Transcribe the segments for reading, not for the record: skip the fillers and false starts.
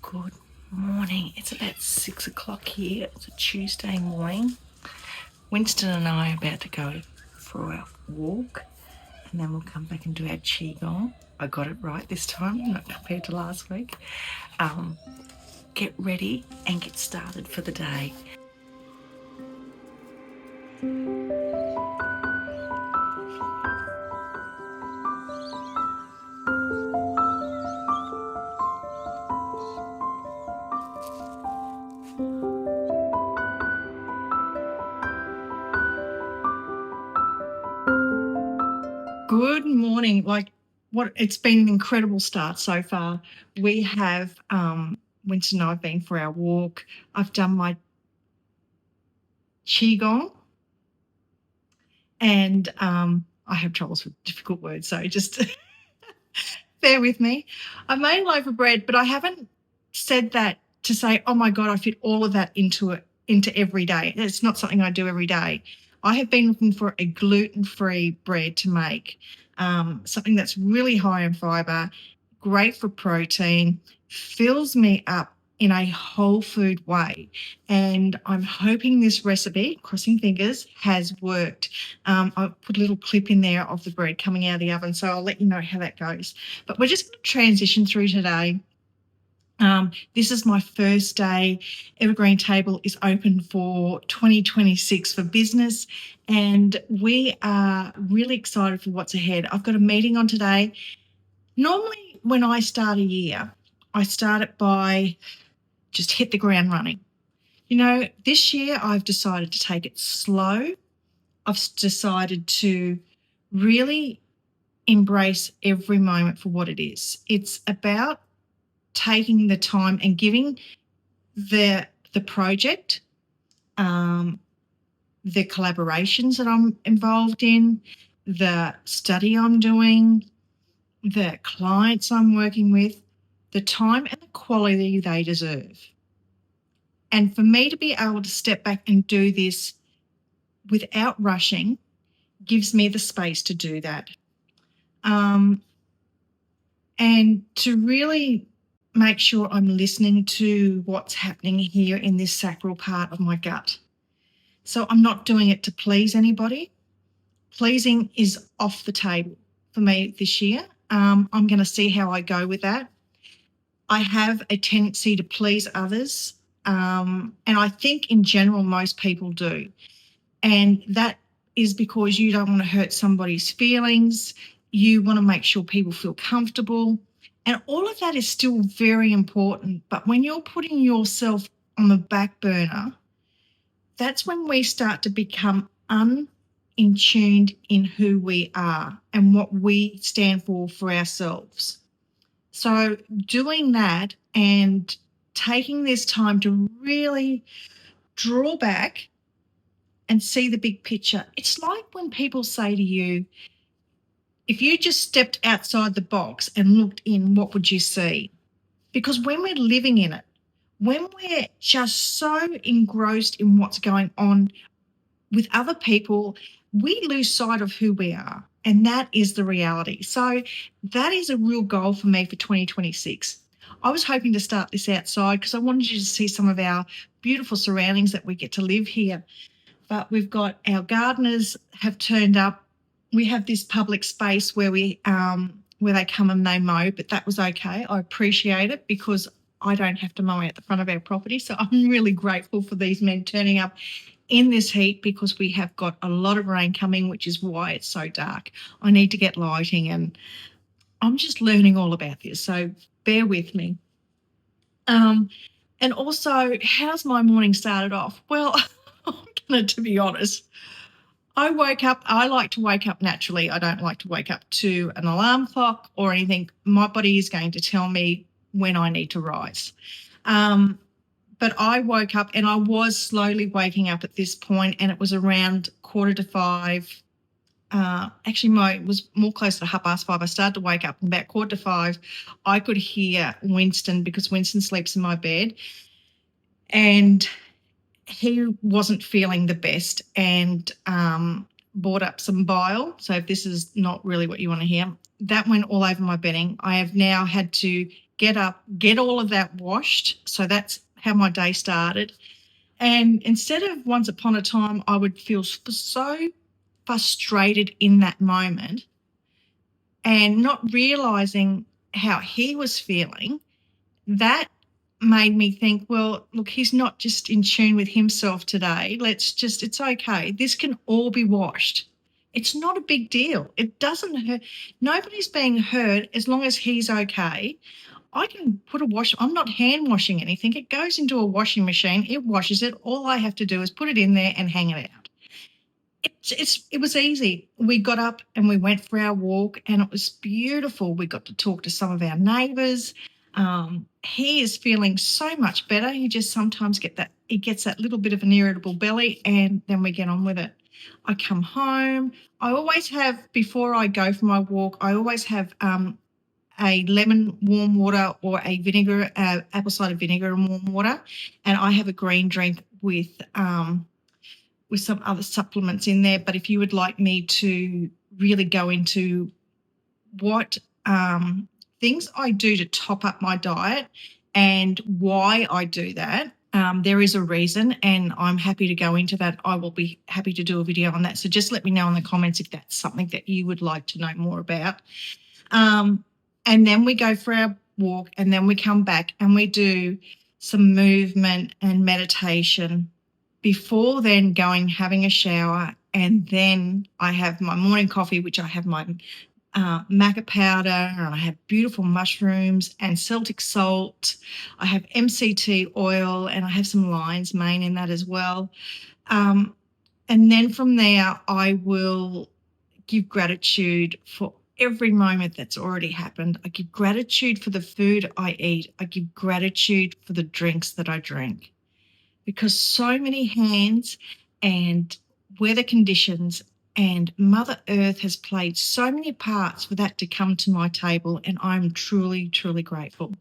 Good morning. It's about 6 o'clock here. It's a Tuesday morning. Winston and I are about to go for our walk, and then we'll come back and do our qigong. I got it right this time, not compared to last week. Get ready and get started for the day. Good morning. It's been an incredible start so far. We have Winston and I have been for our walk. I've done my qigong, and I have troubles with difficult words, so just bear with me. I made a loaf of bread, but I haven't said that to say, oh my God, I fit all of that into every day. It's not something I do every day. I have been looking for a gluten-free bread to make, something that's really high in fiber, great for protein, fills me up in a whole food way. And I'm hoping this recipe, crossing fingers, has worked. I put a little clip in there of the bread coming out of the oven, so I'll let you know how that goes. But we're just going to transition through today. This is my first day. Evergreen table is open for 2026 for business, and we are really excited for what's ahead. I've got a meeting on today. Normally, when I start a year, I start it by just hit the ground running. You know, this year I've decided to take it slow. I've decided to really embrace every moment for what it is. It's about taking the time and giving the project, the collaborations that I'm involved in, the study I'm doing, the clients I'm working with, the time and the quality they deserve. And for me to be able to step back and do this without rushing gives me the space to do that. And to really make sure I'm listening to what's happening here in this sacral part of my gut. So I'm not doing it to please anybody. Pleasing is off the table for me this year. I'm going to see how I go with that. I have a tendency to please others, and I think in general most people do. And that is because you don't want to hurt somebody's feelings. You want to make sure people feel comfortable. And all of that is still very important. But when you're putting yourself on the back burner, that's when we start to become in-tuned in who we are and what we stand for ourselves. So doing that and taking this time to really draw back and see the big picture. It's like when people say to you, if you just stepped outside the box and looked in, what would you see? Because when we're living in it, when we're just so engrossed in what's going on with other people, we lose sight of who we are. And that is the reality. So that is a real goal for me for 2026. I was hoping to start this outside because I wanted you to see some of our beautiful surroundings that we get to live here. But we've got our gardeners have turned up. We have this public space where they come and they mow, but that was okay. I appreciate it because I don't have to mow out the front of our property. So I'm really grateful for these men turning up in this heat because we have got a lot of rain coming, which is why it's so dark. I need to get lighting, and I'm just learning all about this. So bear with me. And also, how's my morning started off? Well, to be honest, I like to wake up naturally. I don't like to wake up to an alarm clock or anything. My body is going to tell me when I need to rise. But I woke up, and I was slowly waking up at this point, and it was around 4:45. It was more close to 5:30. I started to wake up, and about 4:45, I could hear Winston, because Winston sleeps in my bed, and he wasn't feeling the best and brought up some bile. So if this is not really what you want to hear, that went all over my bedding. I have now had to get up, get all of that washed. So that's how my day started. And instead of once upon a time, I would feel so frustrated in that moment and not realizing how he was feeling, that made me think, well, look, he's not just in tune with himself today. It's okay. This can all be washed. It's not a big deal. It doesn't hurt. Nobody's being hurt as long as he's okay. I can put I'm not hand washing anything. It goes into a washing machine. It washes it. All I have to do is put it in there and hang it out. It was easy. We got up and we went for our walk and it was beautiful. We got to talk to some of our neighbours. He is feeling so much better. He just sometimes gets that little bit of an irritable belly, and then we get on with it. I come home. I always have, before I go for my walk, I always have a lemon warm water or a vinegar, apple cider vinegar and warm water, and I have a green drink with some other supplements in there. But if you would like me to really go into what things I do to top up my diet and why I do that, there is a reason, and I'm happy to go into that. I will be happy to do a video on that. So just let me know in the comments if that's something that you would like to know more about. And then we go for our walk, and then we come back and we do some movement and meditation before then having a shower. And then I have my morning coffee, which I have my maca powder, and I have beautiful mushrooms and Celtic salt. I have MCT oil, and I have some lion's mane in that as well. And then from there, I will give gratitude for every moment that's already happened. I give gratitude for the food I eat. I give gratitude for the drinks that I drink, because so many hands and weather conditions and Mother Earth has played so many parts for that to come to my table, and I'm truly, truly grateful.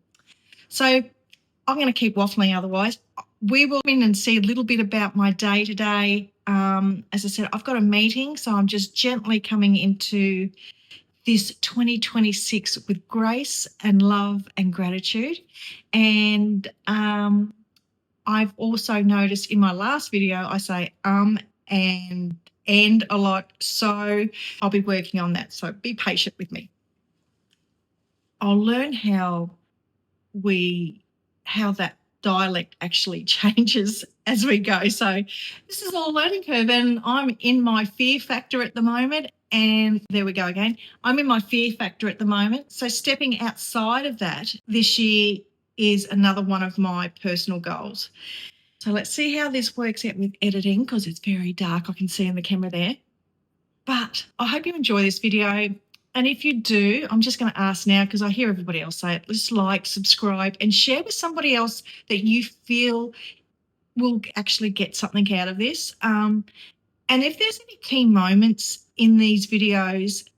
So I'm going to keep waffling otherwise. We will in and see a little bit about my day today. As I said, I've got a meeting, so I'm just gently coming into this 2026 with grace and love and gratitude. And I've also noticed in my last video I say and end a lot, so I'll be working on that. So be patient with me. I'll learn how that dialect actually changes as we go. So this is all a learning curve, and I'm in my fear factor at the moment. And there we go again. I'm in my fear factor at the moment. So stepping outside of that this year is another one of my personal goals. So let's see how this works out with editing, because it's very dark. I can see in the camera there. But I hope you enjoy this video. And if you do, I'm just going to ask now, because I hear everybody else say it, just like, subscribe, and share with somebody else that you feel will actually get something out of this. And if there's any key moments in these videos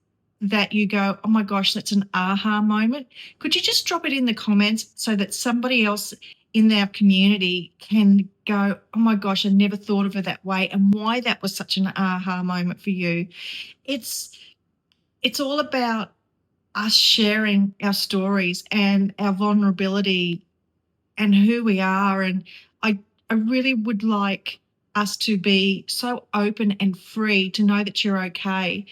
that you go, oh my gosh, that's an aha moment, could you just drop it in the comments so that somebody else in our community can go, oh my gosh, I never thought of it that way, and why that was such an aha moment for you. It's all about us sharing our stories and our vulnerability and who we are. And I really would like us to be so open and free to know that you're okay.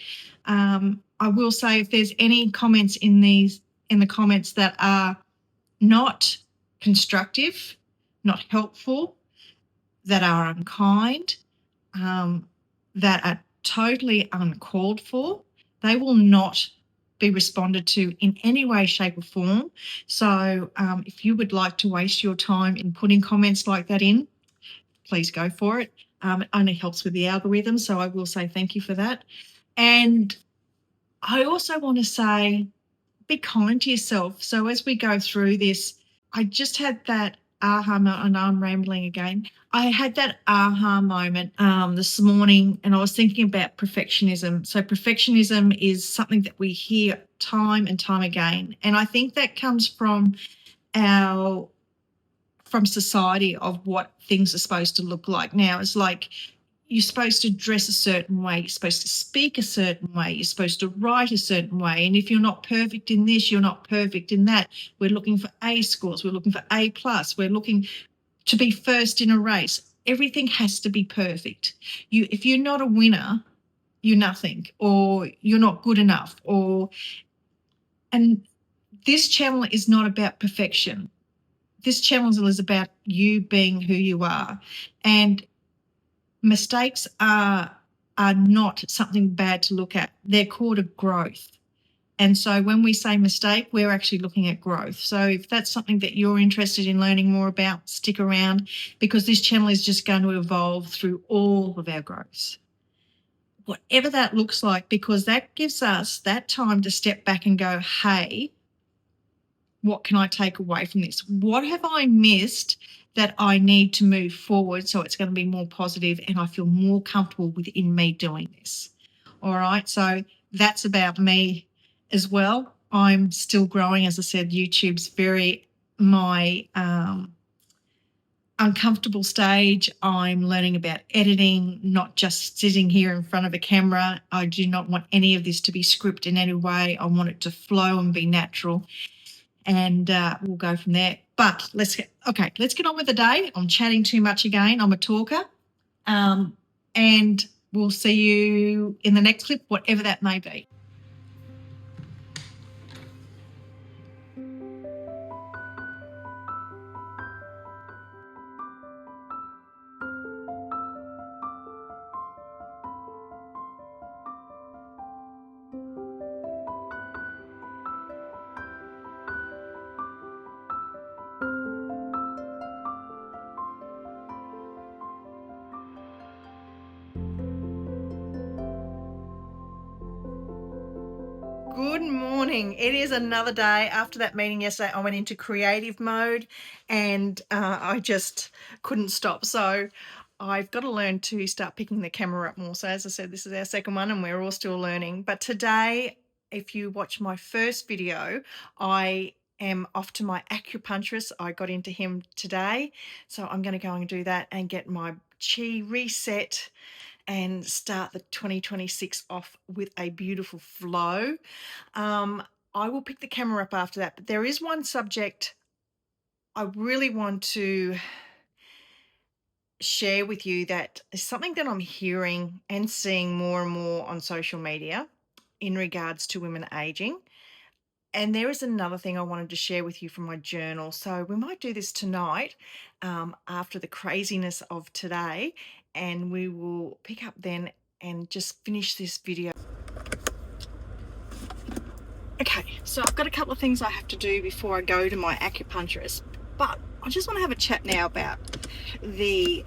I will say, if there's any comments in the comments that are not constructive, not helpful, that are unkind, that are totally uncalled for, they will not be responded to in any way, shape or form. So if you would like to waste your time in putting comments like that in, please go for it. It only helps with the algorithm, so I will say thank you for that. And I also want to say, be kind to yourself. So as we go through this, I just had that aha moment. I know I'm rambling again. I had that aha moment this morning, and I was thinking about perfectionism. So perfectionism is something that we hear time and time again, and I think that comes from society, of what things are supposed to look like. Now, it's like you're supposed to dress a certain way, you're supposed to speak a certain way, you're supposed to write a certain way. And if you're not perfect in this, you're not perfect in that. We're looking for A scores, we're looking for A+, we're looking to be first in a race. Everything has to be perfect. If you're not a winner, you're nothing, or you're not good enough, and this channel is not about perfection. This channel is about you being who you are. And mistakes are not something bad to look at. They're called a growth. And so when we say mistake, we're actually looking at growth. So if that's something that you're interested in learning more about, stick around, because this channel is just going to evolve through all of our growths. Whatever that looks like, because that gives us that time to step back and go, hey, what can I take away from this? What have I missed that I need to move forward so it's going to be more positive and I feel more comfortable within me doing this? All right, so that's about me as well. I'm still growing. As I said, YouTube's very my uncomfortable stage. I'm learning about editing, not just sitting here in front of a camera. I do not want any of this to be scripted in any way. I want it to flow and be natural. And we'll go from there. But let's get on with the day. I'm chatting too much again. I'm a talker. And we'll see you in the next clip, whatever that may be. Good morning. It is another day. After that meeting yesterday, I went into creative mode and I just couldn't stop. So I've got to learn to start picking the camera up more. So as I said, this is our second one and we're all still learning. But today, if you watch my first video, I am off to my acupuncturist. I got into him today. So I'm going to go and do that and get my chi reset and start the 2026 off with a beautiful flow. I will pick the camera up after that, but there is one subject I really want to share with you that is something that I'm hearing and seeing more and more on social media in regards to women aging. And there is another thing I wanted to share with you from my journal. So we might do this tonight after the craziness of today, and we will pick up then and just finish this video. Okay, so I've got a couple of things I have to do before I go to my acupuncturist, but I just want to have a chat now about the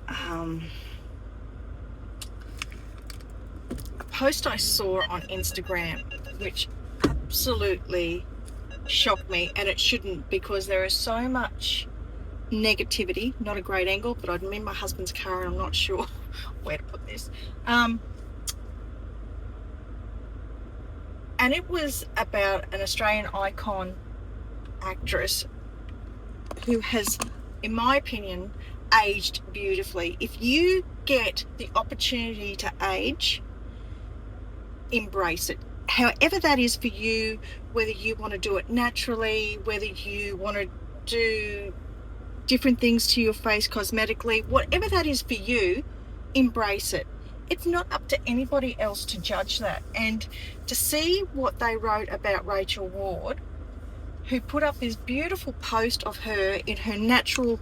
post I saw on Instagram, which absolutely shocked me, and it shouldn't, because there is so much negativity. Not a great angle, but I'm in my husband's car and I'm not sure where to put this. And it was about an Australian icon actress who has, in my opinion, aged beautifully. If you get the opportunity to age, embrace it. However that is for you, whether you want to do it naturally, whether you want to do different things to your face cosmetically, whatever that is for you, embrace it. It's not up to anybody else to judge that. And to see what they wrote about Rachel Ward, who put up this beautiful post of her in her natural,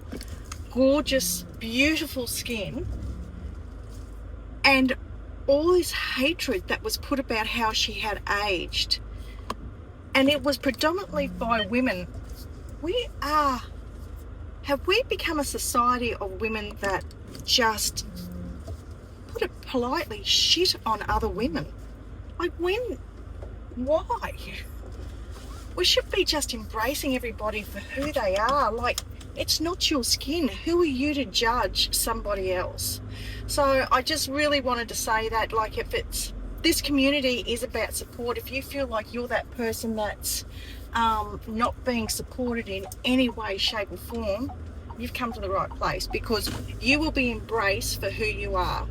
gorgeous, beautiful skin, and all this hatred that was put about how she had aged. And it was predominantly by women. Have we become a society of women that just, put it politely, shit on other women? Like, why? We should be just embracing everybody for who they are. Like, it's not your skin. Who are you to judge somebody else? So I just really wanted to say that, like, if it's, this community is about support. If you feel like you're that person that's not being supported in any way, shape or form, you've come to the right place, because you will be embraced for who you are.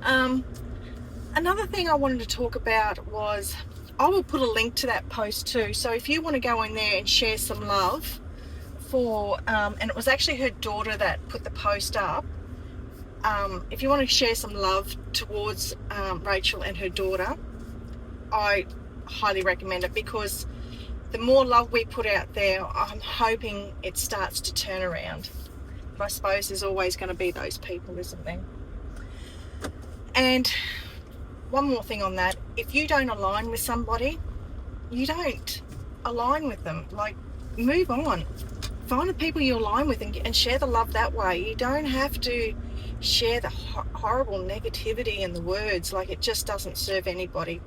Another thing I wanted to talk about was, I will put a link to that post too. So if you want to go in there and share some love for, and it was actually her daughter that put the post up. If you want to share some love towards Rachel and her daughter, I highly recommend it, because the more love we put out there, I'm hoping it starts to turn around. But I suppose there's always going to be those people, isn't there? And one more thing on that, if you don't align with somebody, you don't align with them. Like, move on. Find the people you align with and share the love that way. You don't have to share the horrible negativity and the words. Like, it just doesn't serve anybody.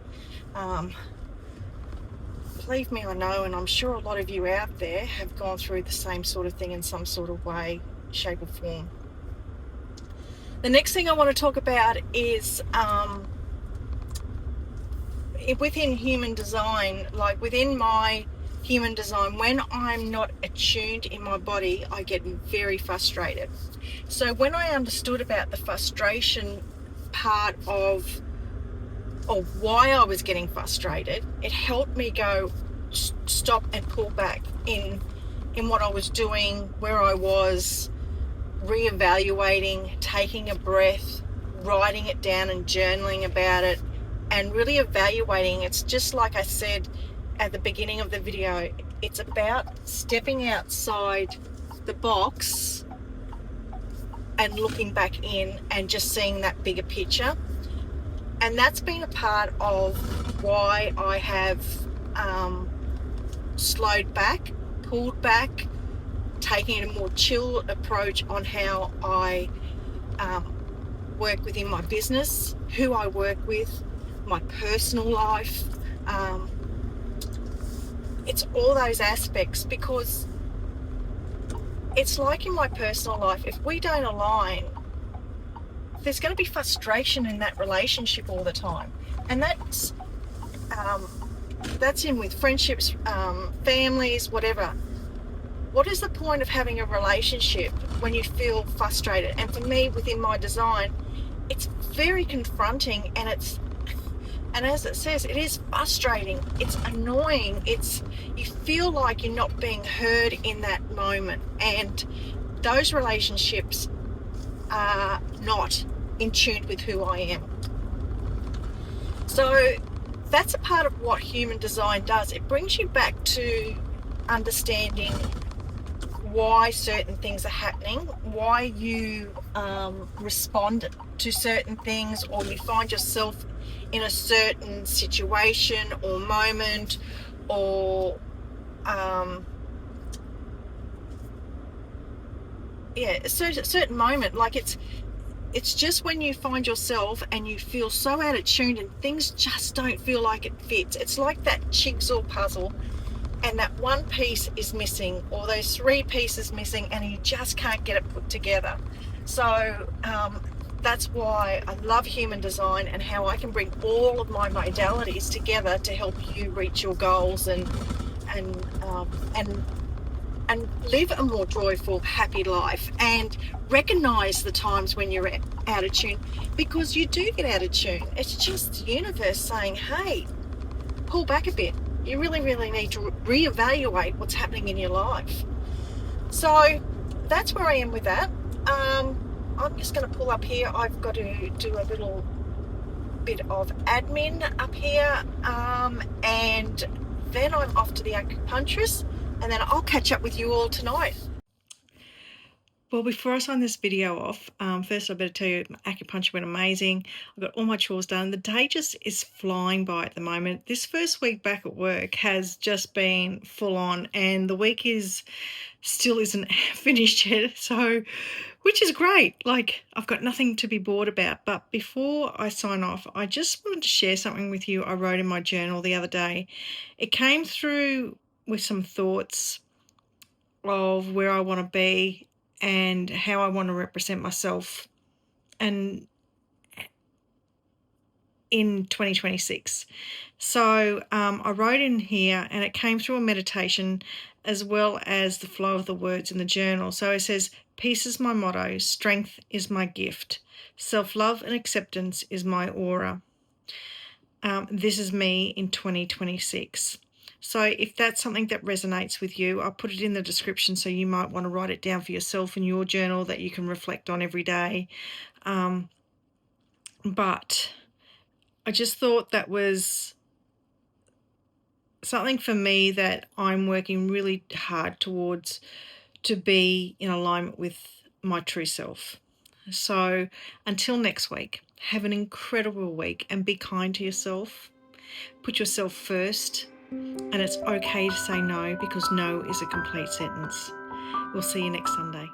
Believe me, I know, and I'm sure a lot of you out there have gone through the same sort of thing in some sort of way, shape or form. The next thing I want to talk about is within human design, like within my human design, when I'm not attuned in my body, I get very frustrated. So when I understood about the frustration part of why I was getting frustrated, it helped me go stop and pull back in what I was doing, where I was, reevaluating, taking a breath, writing it down and journaling about it, and really evaluating. It's just like I said at the beginning of the video, it's about stepping outside the box and looking back in and just seeing that bigger picture. And that's been a part of why I have slowed back, pulled back, taking a more chill approach on how I work within my business, who I work with, my personal life. It's all those aspects, because it's like in my personal life, if we don't align, there's going to be frustration in that relationship all the time. And that's in with friendships, families, whatever. What is the point of having a relationship when you feel frustrated? And for me, within my design, it's very confronting, and as it says, it is frustrating. It's annoying. You feel like you're not being heard in that moment, and those relationships are not in tune with who I am. So that's a part of what human design does. It brings you back to understanding why certain things are happening, why you respond to certain things, or you find yourself in a certain situation or moment, or a certain moment. Like, it's just when you find yourself and you feel so out of tune and things just don't feel like it fits. It's like that jigsaw puzzle, and that one piece is missing, or those three pieces missing, and you just can't get it put together. So that's why I love human design, and how I can bring all of my modalities together to help you reach your goals and live a more joyful, happy life, and recognize the times when you're out of tune, because you do get out of tune. It's just the universe saying, hey, pull back a bit. You really, really need to reevaluate what's happening in your life. So that's where I am with that. I'm just going to pull up here. I've got to do a little bit of admin up here, and then I'm off to the acupuncturist, and then I'll catch up with you all tonight. Well, before I sign this video off, first I better tell you, my acupuncture went amazing. I've got all my chores done. The day just is flying by at the moment. This first week back at work has just been full on, and the week still isn't finished yet, so, which is great. Like, I've got nothing to be bored about. But before I sign off, I just wanted to share something with you I wrote in my journal the other day. It came through with some thoughts of where I want to be and how I want to represent myself, and in 2026. So I wrote in here, and it came through a meditation as well as the flow of the words in the journal. So it says, peace is my motto, strength is my gift, self-love and acceptance is my aura. This is me in 2026. So if that's something that resonates with you, I'll put it in the description, so you might want to write it down for yourself in your journal that you can reflect on every day. But I just thought that was something for me that I'm working really hard towards, to be in alignment with my true self. So until next week, have an incredible week and be kind to yourself. Put yourself first, and it's okay to say no, because no is a complete sentence. We'll see you next Sunday.